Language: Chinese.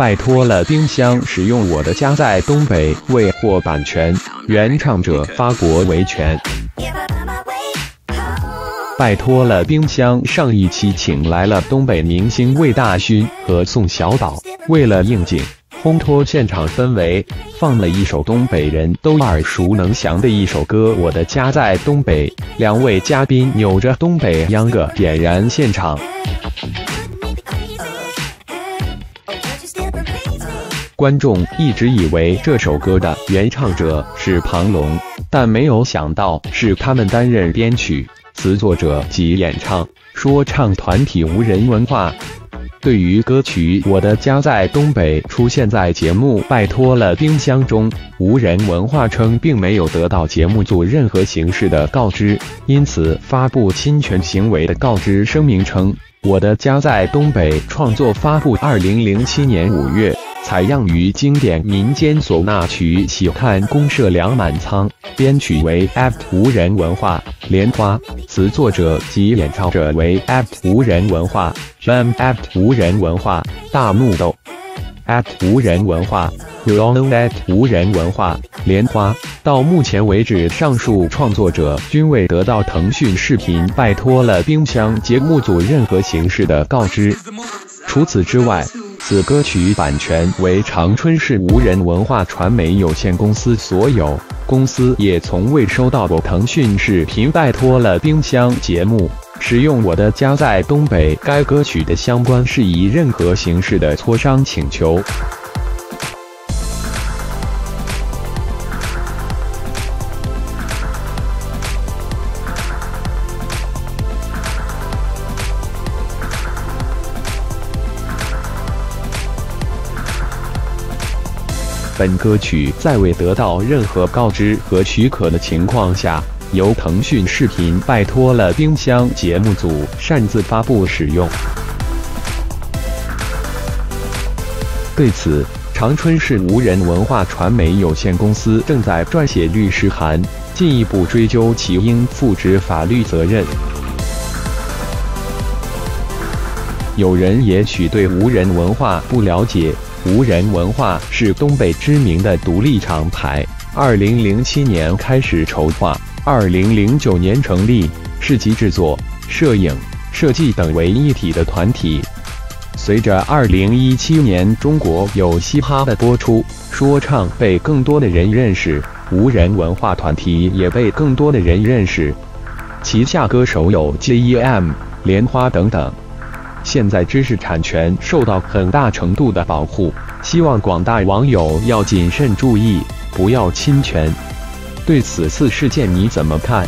拜托了冰箱使用我的家在东北未获版权，原唱者发国维权。拜托了冰箱上一期请来了东北明星魏大勋和宋小宝，为了应景，烘托现场氛围，放了一首东北人都耳熟能详的一首歌《我的家在东北》，两位嘉宾扭着东北秧歌点燃现场。观众一直以为这首歌的原唱者是庞龙，但没有想到是他们担任编曲、词作者及演唱、说唱团体无人文化。对于歌曲《我的家在东北》出现在节目《拜托了冰箱》中，无人文化称并没有得到节目组任何形式的告知，因此发布侵权行为的告知声明称，《我的家在东北》创作发布2007年5月，采样于经典民间唢呐曲《喜看公社两满仓》，编曲为 apt 无人文化莲花，词作者及演唱者为 apt 无人文化 apt 无人文化大木豆 apt 无人文化 apt 无人文化莲花。到目前为止，上述创作者均未得到腾讯视频拜托了冰箱节目组任何形式的告知。除此之外，此歌曲版权为长春市无人文化传媒有限公司所有，公司也从未收到过腾讯视频拜托了冰箱节目使用《我的家在东北》该歌曲的相关事宜任何形式的磋商请求。本歌曲在未得到任何告知和许可的情况下，由腾讯视频拜托了冰箱节目组擅自发布使用。对此，长春市无人文化传媒有限公司正在撰写律师函，进一步追究其应负之法律责任。有人也许对无人文化不了解，无人文化是东北知名的独立厂牌，2007年开始筹划，2009年成立，是集制作、摄影、设计等为一体的团体。随着2017年中国有嘻哈的播出，说唱被更多的人认识，无人文化团体也被更多的人认识。旗下歌手有 JEM、莲花等等。现在知识产权受到很大程度的保护，希望广大网友要谨慎注意，不要侵权。对此次事件你怎么看？